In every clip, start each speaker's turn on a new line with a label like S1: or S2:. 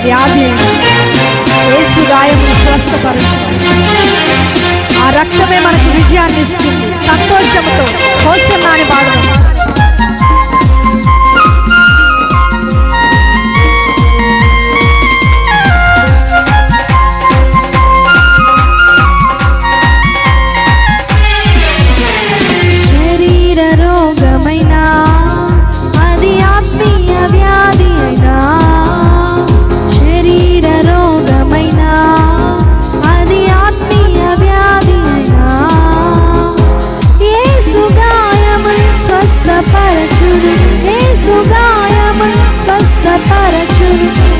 S1: వ్యాధి యేసు గాయమును స్వస్థపరచును. ఆ రక్తమే మనకు విజయాన్ని ఇస్తుంది. సంతోషంతో హోసన్నా అని పాడదాం.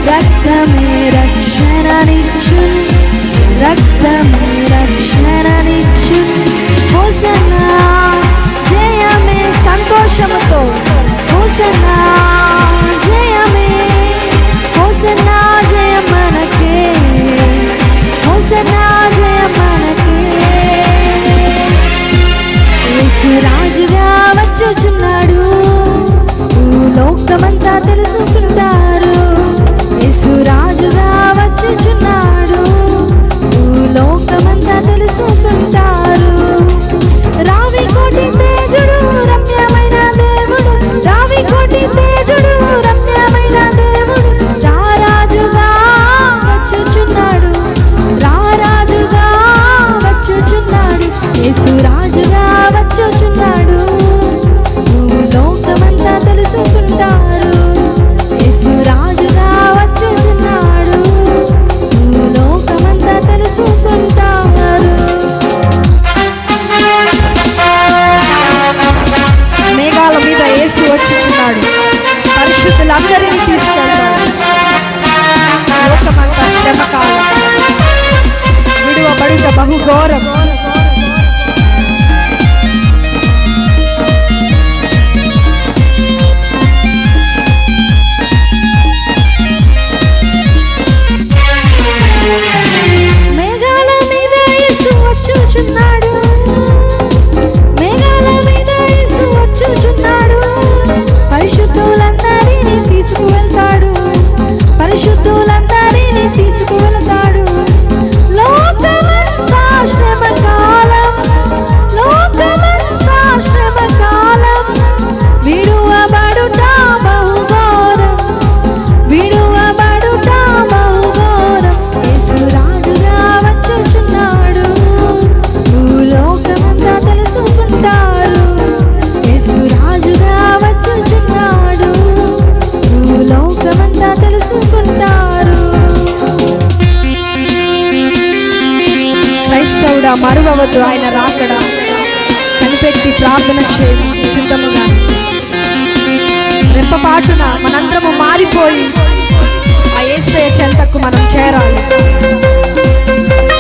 S2: రక్తమే రక్షణనిచ్చును, రక్తమే రక్షణనిచ్చును. హోసన్నా జయమే సంతోషముతో, హోసన్నా జయమే, హోసన్నా జయ మనకే, హోసన్నా జయ మనకే. యేసు రాజుగా వచ్చుచున్నాడు, లోకమంతా తెలుసుకుంటారు. యేసు రాజుగా వచ్చుచున్నాడు, లోకమంతా తెలుసుకుంటారు. రావి కోటి తేజుడు రమ్యమైన దేవుడు, రావి కోటి తేజుడు రమ్యమైన దేవుడు. రారాజుగా వచ్చుచున్నాడు, రారాజుగా వచ్చుచున్నాడు. యేసు రాజుగా వచ్చుచున్నాడు, లోకమంతా తెలుసుకుంటారు. యేసు రాజుగా వచ్చుచున్నాడు, లోకమంతా తెలుసుకుంటారు.
S1: మేఘాల మీద యేసు వచ్చుచున్నాడు, పరిశుద్ధులందరినీ తీసుకెళ్తాడు. లోకమంతా శ్రమకాలం, విడువబడుట బహుఘోరం.
S2: మేఘాల మీద యేసు వచ్చుచున్నాడు, మేఘాల మీద యేసు వచ్చుచున్నాడు. పరిశుద్ధులందరినీ తీసుకువెళ్తాడు, పరిశుద్ధులందరినీ తీసుకువెళ్తాడు. లోకమంతా శ్రమకాలం, లోకమంతా శ్రమకాలం. విడువబడుట బహుఘోరం, విడువబడుట బహుఘోరం. యేసు రాజుగా వచ్చుచున్నాడు, లోకమంతా తెలుసుకుంటారు. యేసు రాజుగా వచ్చుచున్నాడు, లోకమంతా తెలుసుకుంటారు.
S1: క్రైస్తవుడా, మరువవద్దు ఆయన రాకడా. కనిపెట్టి ప్రార్థన చేయడం సిద్ధముగా. రెప్పపాటున మనందరము మారిపోయి ఆ యేసయ్య చెంతకు మనం చేరాలి.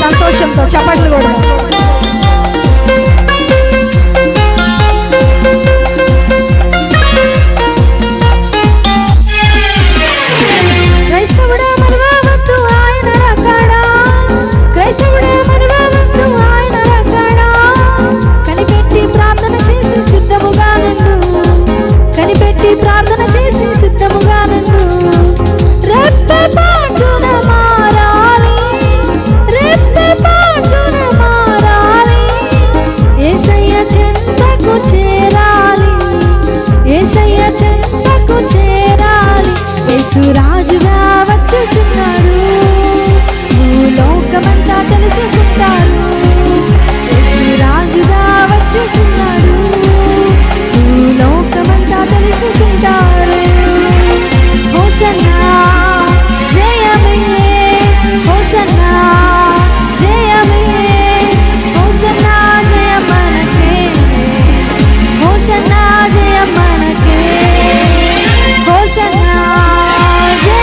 S1: సంతోషంతో చప్పట్లు కూడా.
S2: క్రైస్తవుడా మరువవద్దు ఆయన రాకడా, క్రైస్తవుడా మరువవద్దు ఆయన రాకడా. కనిపెట్టి ప్రార్థన చేసి సిద్ధముగా నుండు, కనిపెట్టి ప్రార్థన చేసి సిద్ధముగా నుండు. రెప్పపాటున మారాలి, రెప్పపాటున మారాలి. యేసయ్య చెంతకు చేరాలి, యేసయ్య చెంతకు చేరాలి. యేసు రాజుగా వచ్చుచున్నాడు, లోకమంతా తెలుసుకుంటారు. యేసు రాజుగా వచ్చుచున్నాడు, లోకమంతా తెలుసుకుంటారు. హోసన్నా జయమే, హోసన్నా జయమే, హోసన్నా జయ మనకే, హోసన్నా జయ మనకే, హోసన్నా జయ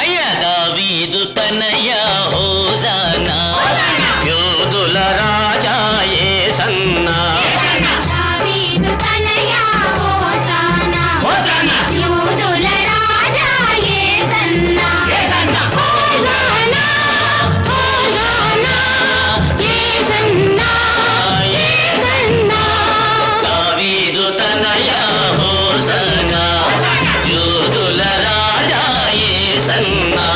S3: అయ్యా దావీదు తనయ హోసానా యోధుల రాజా యేసన్నా
S2: దావీదు తనయ హోసానా యూదుల రాజా యేసన్నా హోసానా హోసానా యేసన్నా యేసన్నా
S3: దావీదు తనయ హోసానా యోధుల రాజా యేసన్నా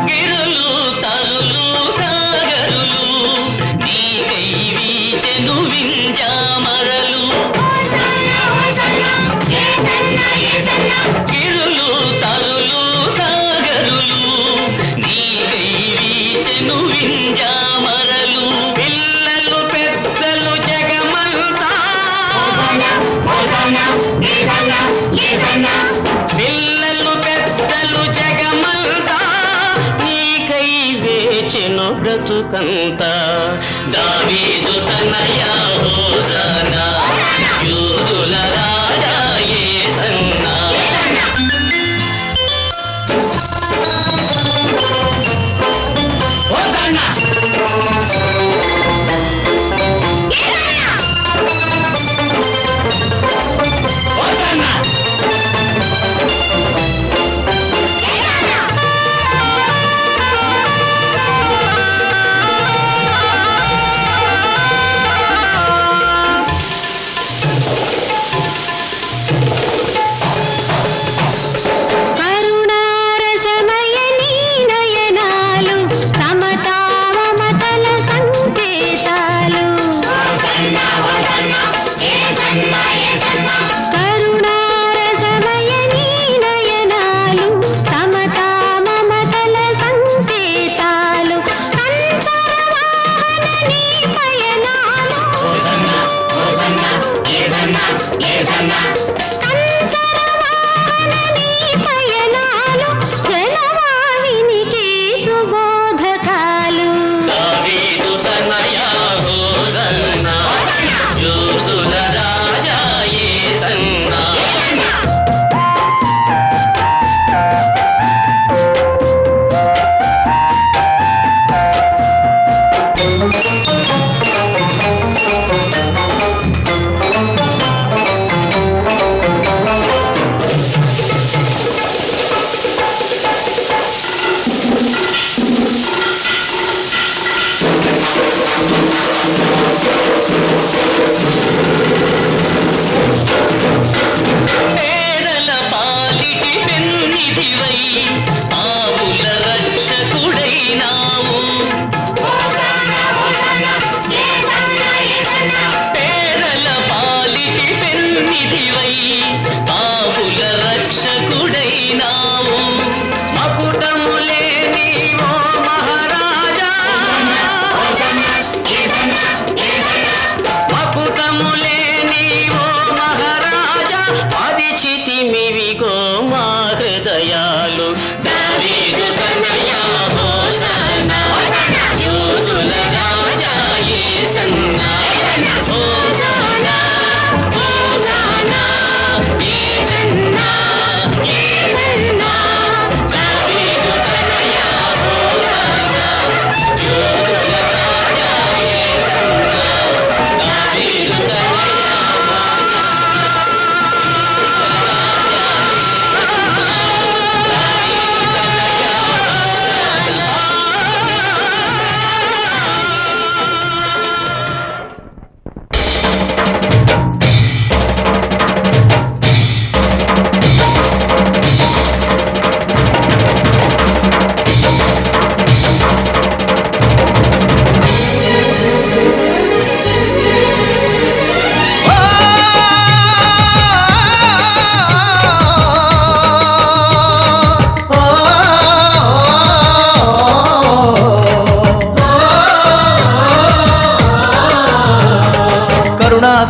S3: గిరులు తరులు సాగరులు నీకై వీచెను వింజామరలు గిరులు తరులు సాగరులు నీకై వీచెను వింజామరలు పిల్లలు పెద్దలు జగమంతా పిల్లలు పెద్దలు జగమంతా నీకై వేచెను బ్రతుకంతా దావీదు తనయ హోసానా యూదుల రాజా యేసన్నా హోసానా హోసానా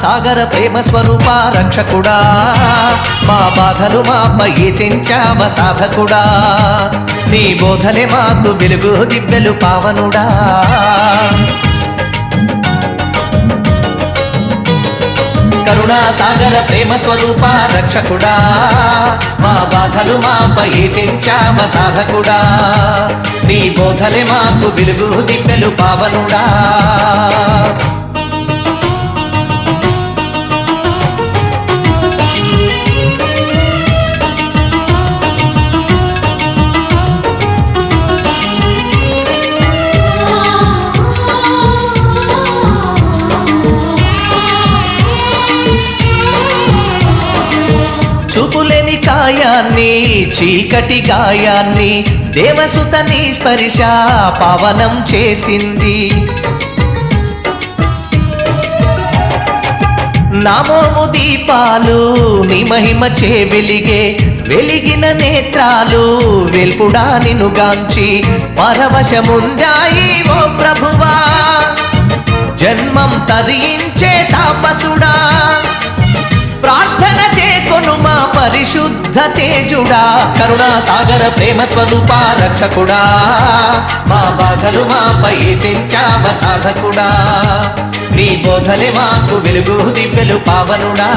S4: సాగర ప్రేమ స్వరూప రక్షకుడా, మా బాధలు మాపై తెంచావ సాధకుడా, నీ బోధలే మాకు వెలుగు దివ్యలు పావనుడా. కరుణా సాగర ప్రేమ స్వరూప రక్షకుడా, మా బాధలు మాపై తెంచావ సాధకుడా, నీ బోధలే మాకు వెలుగు దివ్యలు పావనుడా. చూపులేని కాయాన్ని చీకటి గాయాన్ని దేవసుతని స్పర్శ పావనం చేసింది. నామోము దీపాలు నీ మహిమ చే వెలిగే, వెలిగిన నేత్రాలు వెల్పుడా నిన్నుగాంచి పరవశముందాయి ఓ ప్రభువా, జన్మం తరించే తాపసుడా, ప్రార్థన చేకొను మా పరిశుద్ధ తేజుడా. కరుణా సాగర ప్రేమ స్వరూప రక్షకుడా, మా బాధలు మాపై తెంచావ సాధకుడా, నీ బోధలే మాకు వెలుగు దివ్యలు పావనుడా.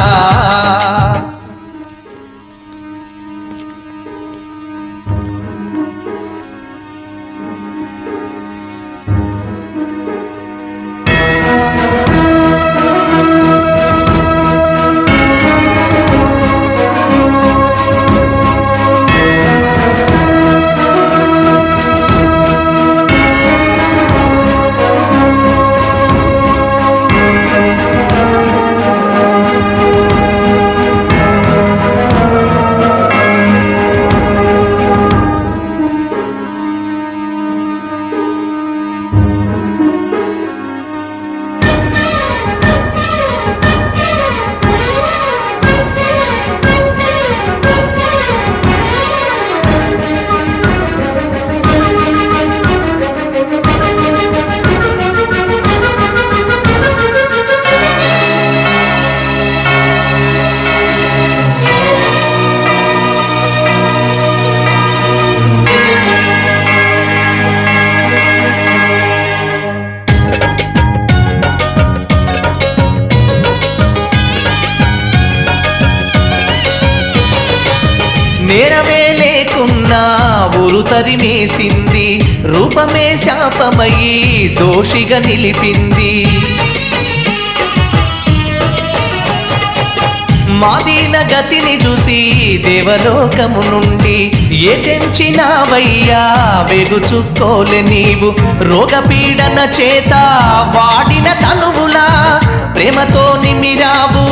S4: నేరమే లేకున్నా ఊరు తరిమేసింది, రూపమే శాపమయ్యి దోషిగా నిలిపింది. మాదీన గతిని చూసి దేవలోకము నుండి ఏ తెంచినావయ్యా వెగుచుక్కోలే నీవు, రోగపీడన చేత వాడిన తనువులా ప్రేమతో నిమిరావు,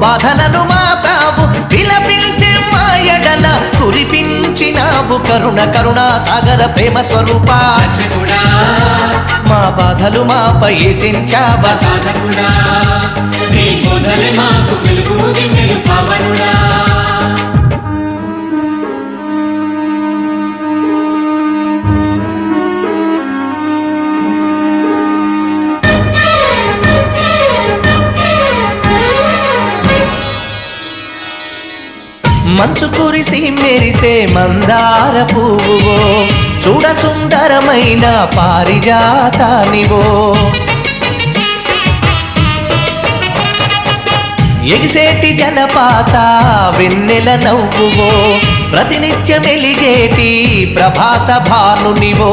S4: బాధలను మాపావు, విలపించే మాయడల కురిపించినావు. కరుణ కరుణా సాగర ప్రేమ స్వరూప
S3: రక్షకుడా,
S4: మా బాధలు మాపై తెంచావ
S3: సాధకుడా, నీ బోధలే మాకు వెలుగు దివ్యలు పావనుడా.
S4: మంచు కురిసి మెరిసే మందార పువ్వువో, చూడ సుందరమైన పారిజాతానివో, ఎగిసేటి జలపాత వెన్నెల నవ్వువో, ప్రతినిత్యం ఎలిగేటి ప్రభాత భానునివో,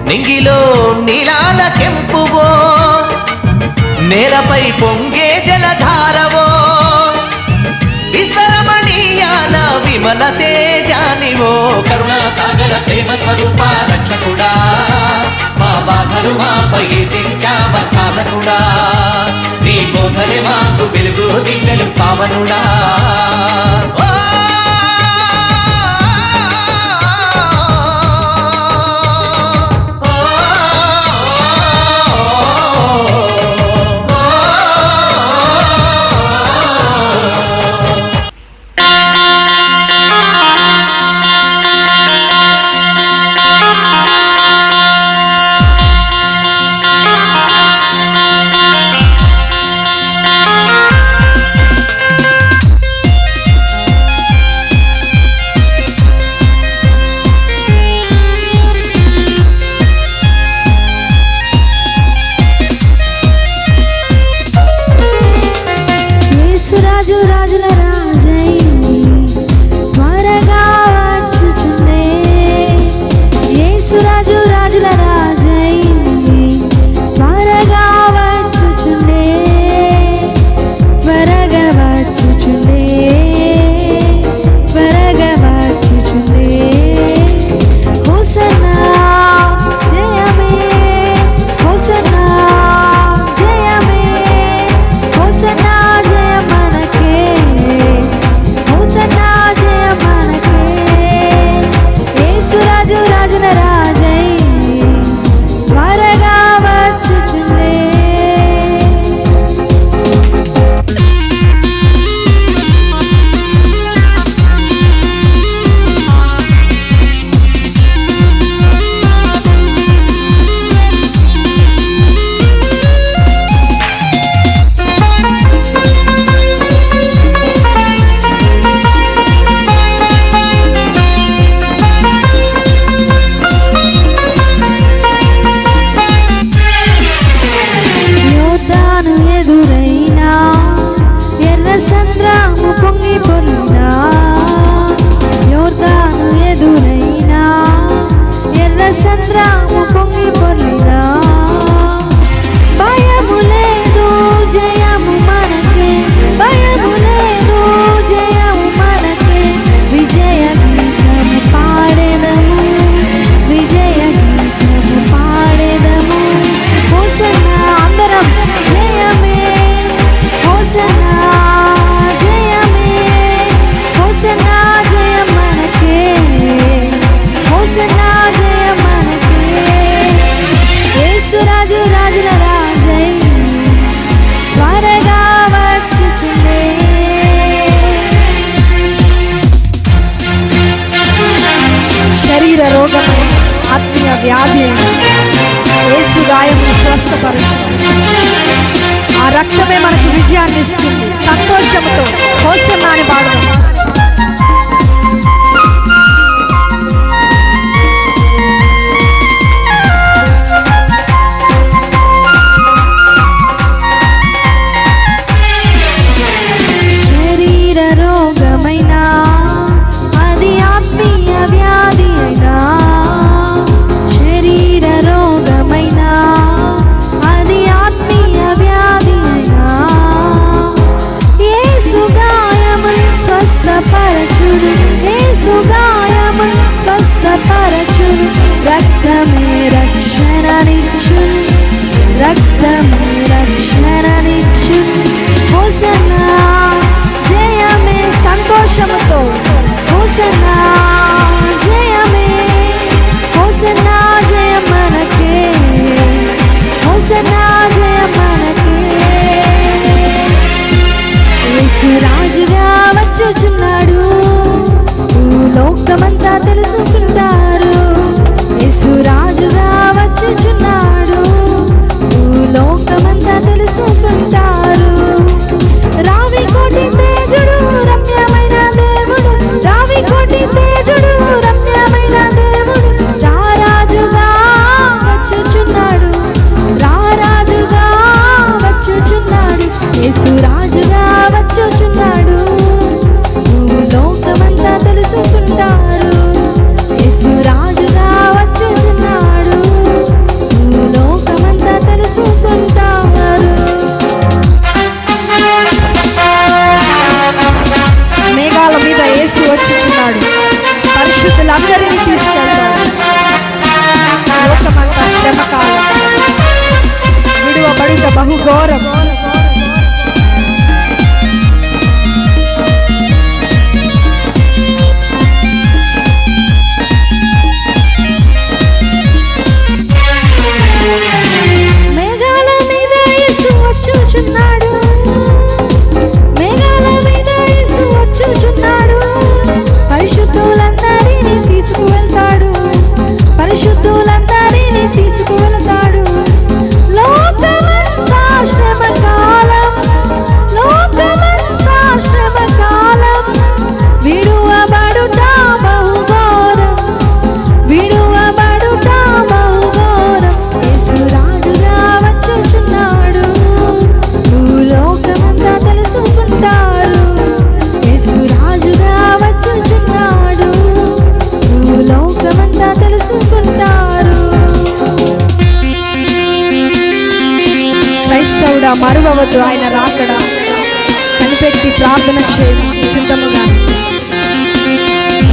S4: నింగిలో నీలాల కెంపువో, నేలపై పొంగే జలధారవో, విశ్వరమణీయాల విమల తేజానివో. కరుణా సాగర ప్రేమ స్వరూప రక్షకుడా, మా బాధలు మాపై తెంచావ సాధకుడా, నీ బోధలే మాకు వెలుగు దివ్యలు పావనుడా.
S1: యేసు రాజుల రాజై త్వరగా వచ్చుచుండే. శరీర రోగము ఆత్మీయ వ్యాధి యేసు గాయము స్వస్థపరచు. ఆ రక్తమే మనకు విజయాన్ని ఇస్తుంది. సంతోషంతో హోసన్నా అని పాడదాం. శరీర రోగమైనా అది ఆత్మీయ వ్యాధి అయినా, శరీర రోగమైనా అది ఆత్మీయ వ్యాధి అయినా, యేసు గాయమున్ స్వస్థపరచును, యేసు గాయమున్ స్వస్థపరచును. రక్తమే రక్షణనిచ్చును, రక్తమే రక్షణనిచ్చును. హోసన్నా జయమే సంతోషముతో, హోసన్నా జయమే, హోసన్నా జయ మనకే, హోసన్నా జయ మనకే. యేసు రాజుగా వచ్చుచున్నాడు, లోకమంతా తెలుసుకుంటారు. యేసు రాజుగా వచ్చుచున్నాడు, లోకమంతా తెలుసుకుంటారు. రావి కోటి తేజుడు రమ్యమైన దేవుడు, రావి కోటి తేజుడు రమ్యమైన దేవుడు, రారాజుగా వచ్చుచున్నాడు, రారాజుగా వచ్చుచున్నాడు. యేసు రాజుగా వచ్చుచున్నాడు, లోకమంతా తెలుసుకుంటారు. యేసు రాజుగా వచ్చుచున్నాడు, లోకమంతా తెలుసుకుంటారు. మేఘాల మీద యేసు వచ్చుచున్నాడు, పరిశుద్ధులందరినీ తీసుకెళ్తాడు. లోకమంతా శ్రమకాలం, విడువబడుట బహుఘోరం. మేఘాల మీద యేసు వచ్చుచున్నాడు, మేఘాల మీద యేసు వచ్చుచున్నాడు. పరిశుద్ధులందరినీ తీసుకువెళ్తాడు, పరిశుద్ధులందరినీ తీసుకువెళ్తాడు. లోకమంతా శ్రమకాలం, లోకమంతా శ్రమకాలం, విడువబడుట బహుఘోరం, విడువబడుట బహుఘోరం. యేసు రాజుగా వచ్చుచున్నాడు, లోకమంతా తెలుసుకుంటారు. యేసు రాజుగా వచ్చుచున్నాడు, లోకమంతా తెలుసుకుంటారు. క్రైస్తవుడా మరువవద్దు ఆయన రాకడా, కనిపెట్టి ప్రార్థన చేయి సిద్ధముగా.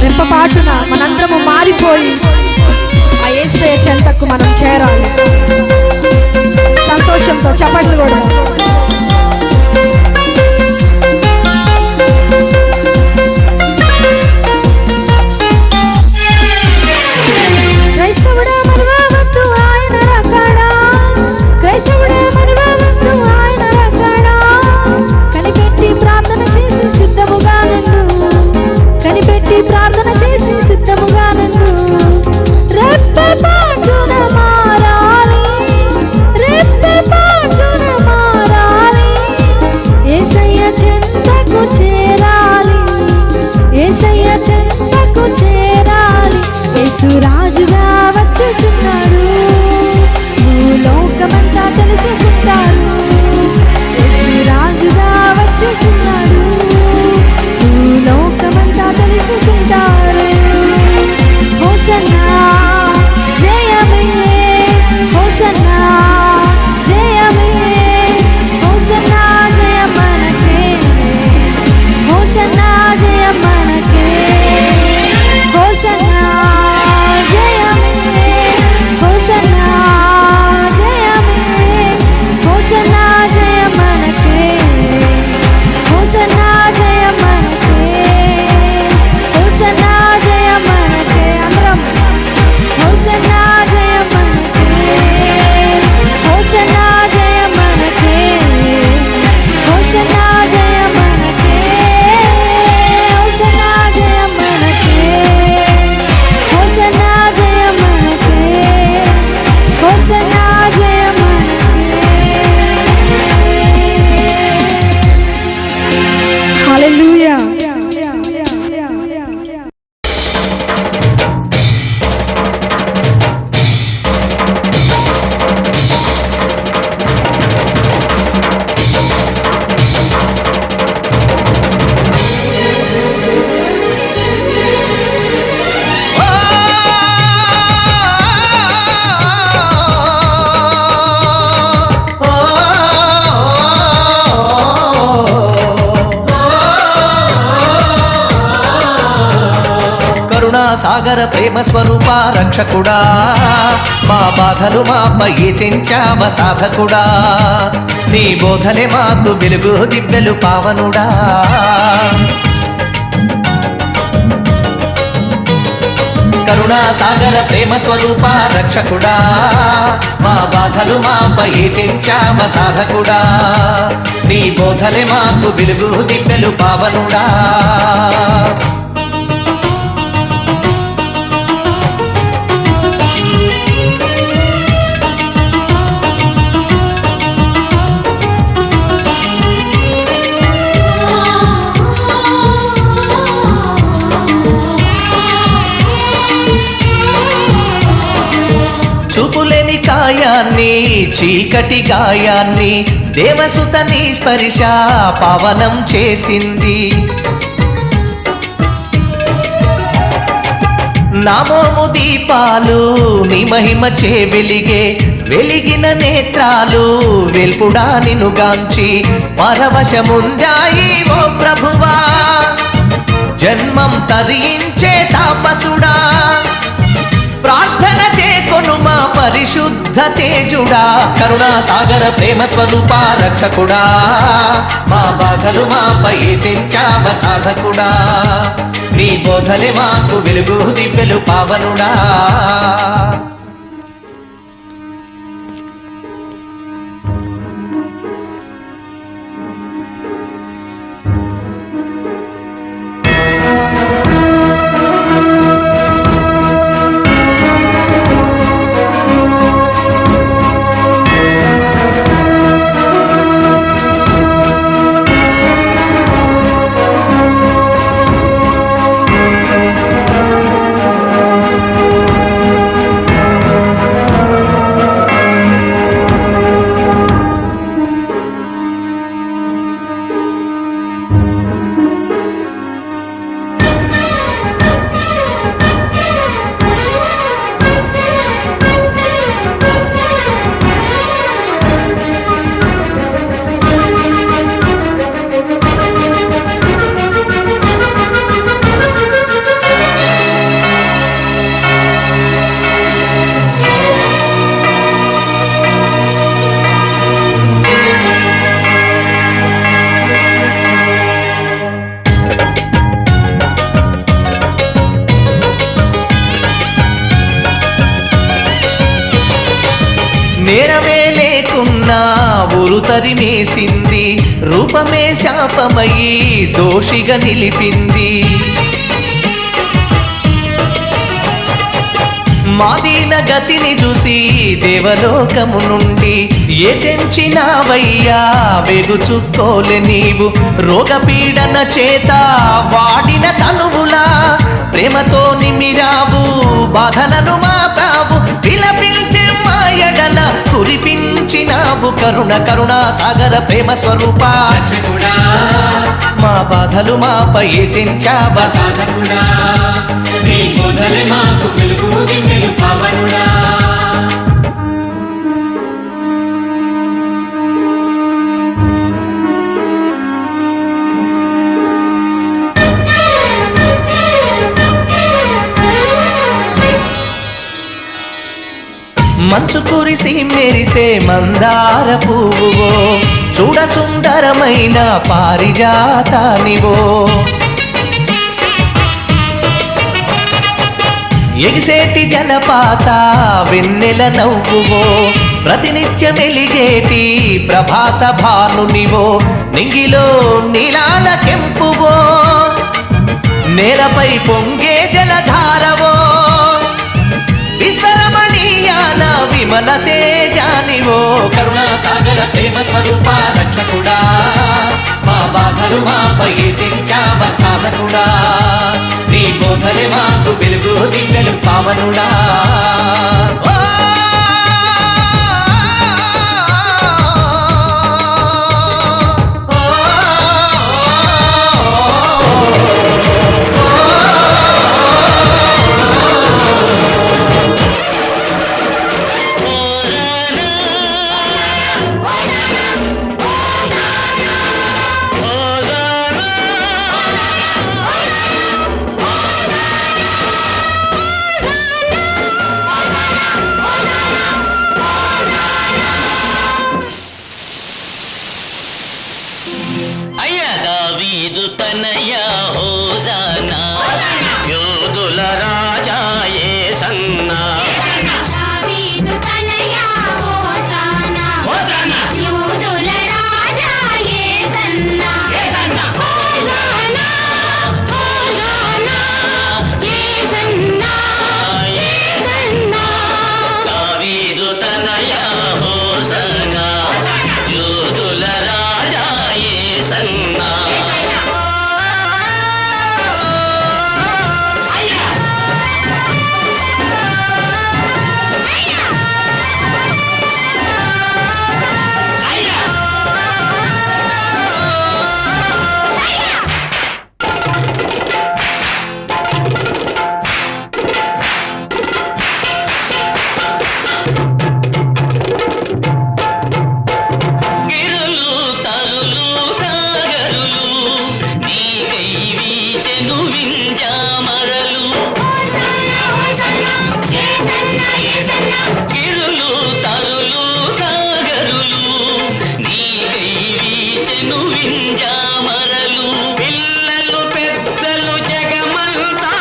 S1: రెప్పపాటున మనందరము మారిపోయి ఆ యేసయ్య చెంతకు మనం చేరాలి. సంతోషంతో చప్పట్లు కూడా. క్రైస్తవుడా మరువవద్దు ఆయన రాకడా, క్రైస్తవుడా మరువవద్దు ఆయన రాకడా. కనిపెట్టి ప్రార్థన చేసి సిద్ధముగా నుండు, కనిపెట్టి ప్రార్థన చేసి సిద్ధముగా నుండు. రెప్పపాటున మారాలి, రెప్పపాటున
S4: సాగర ప్రేమ స్వరూప రక్షకుడా మా బాధలు మాపై తెంచావ సాధకుడా నీ బోధలే మాకు వెలుగు దివ్యలు పావనుడా కరుణా సాగర ప్రేమ స్వరూప రక్షకుడా మా బాధలు మాపై తెంచావ సాధకుడా నీ బోధలే మాకు వెలుగు దివ్యలు పావనుడా చూపులేని కాయాన్ని చీకటి గాయాన్ని దేవసుత నీ స్పర్శ పావనం చేసింది నామోము దీపాలు నీ మహిమ చే వెలిగిన నేత్రాలు వెల్పుడా నినుగాంచి పరవశముందాయి ఓ ప్రభువా జన్మం తరించే తాపసుడా ప్రార్థన చేకొను మా పరిశుద్ధ తేజుడా కరుణా సాగర ప్రేమ స్వరూప రక్షకుడా మా బాధలు మాపై తెంచావ సాధకుడా నీ బోధలే మాకు వెలుగు దివ్యలు పావనుడా నేరమే లేకున్నా ఊరు తరిమేసింది రూపమే శాపమయ్యి దోషిగా నిలిపింది మాదీన గతిని చూసి దేవలోకము నుండి ఏ తెంచినావయ్యా వెగుచుక్కోలే నీవు రోగపీడన చేత వాడిన తనువులా ప్రేమతో నిమిరావు బాధలను మాపావు విలపించే మాయడల కురిపించినావు కరుణా సాగర ప్రేమ స్వరూప
S3: రక్షకుడా
S4: మా బాధలు మాపై తెంచావ
S3: సాధకుడా నీ బోధలే మాకు వెలుగు దివ్యలు పావనుడా
S4: మంచు కురిసి మెరిసే మందార పువ్వువో చూడ సుందరమైన పారిజాతానివో ఎగిసేటి జలపాత వెన్నెల నవ్వువో ప్రతినిత్యం ఎలిగేటి ప్రభాత భానునివో నింగిలో నీలాల కెంపువో నేలపై పొంగే జలధారవో విశ్వరమణీయాల విమల తేజానివో కరుణా సాగర ప్రేమ స్వరూప రక్షకుడా మా బాధలు మాపై తెంచావ సాధకుడా నీ బోధలే మాకు వెలుగు దివ్యలు పావనుడా
S5: తనయా హోసానా యోధుల రాజా యేసన్నా
S2: దావీదు తనయా హోసానా యూదుల రాజా యేసన్నా హోసానా హోసానా యేసన్నా యేసన్నా
S5: దావీదు తనయా హోసానా యోధుల రాజా యేసన్నా గిరులు తరులు సాగరులు నీకై వీచెను వింజామరలు గిరులు తరులు సాగరులు నీకై వీచెను వింజామరలు పిల్లలు పెద్దలు జగమంతా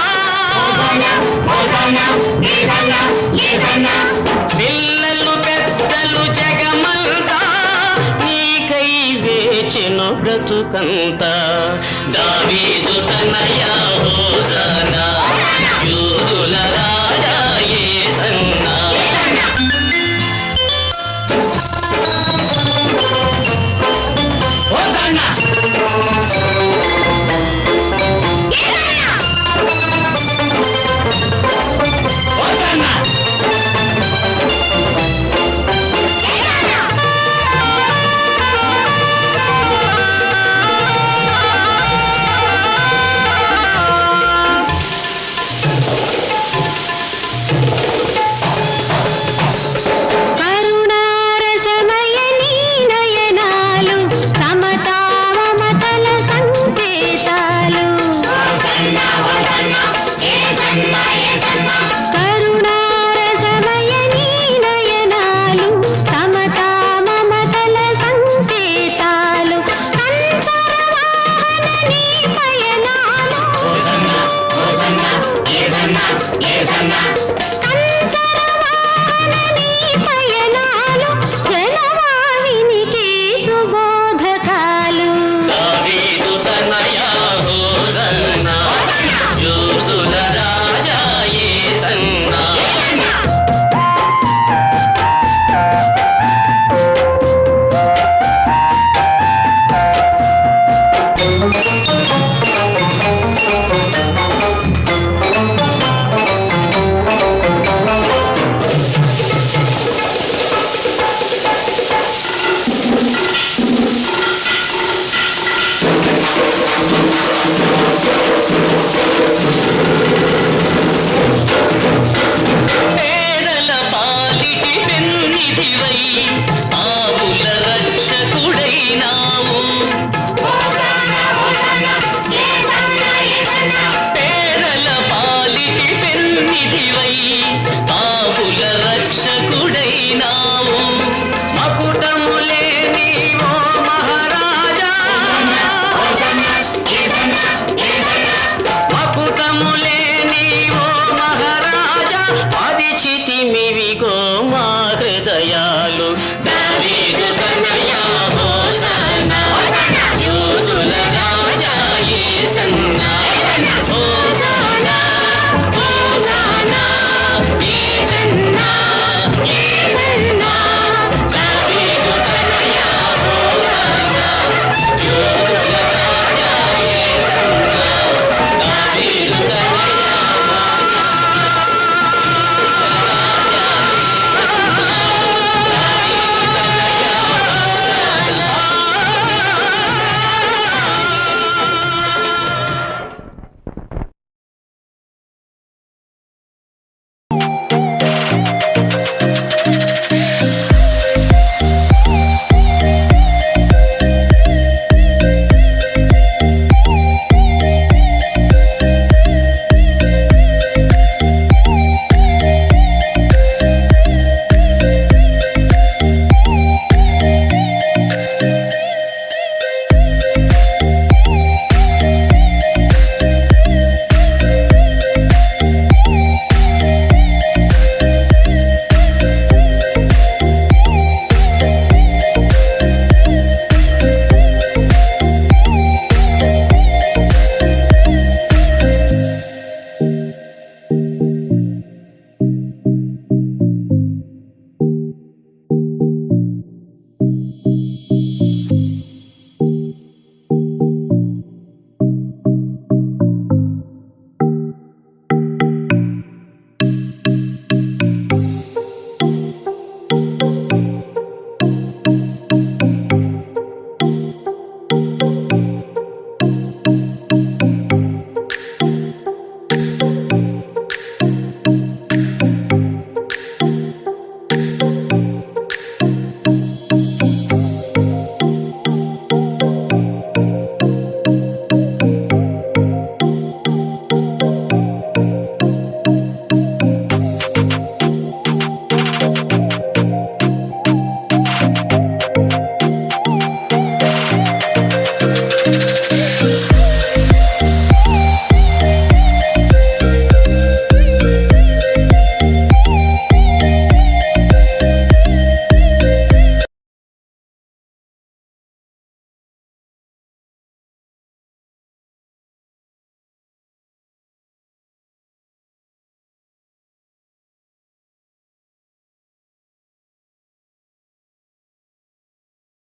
S5: పిల్లలు పెద్దలు జగమంతా నీకై వేచెను బ్రతుకంతా దావీదు తనయా హోసానా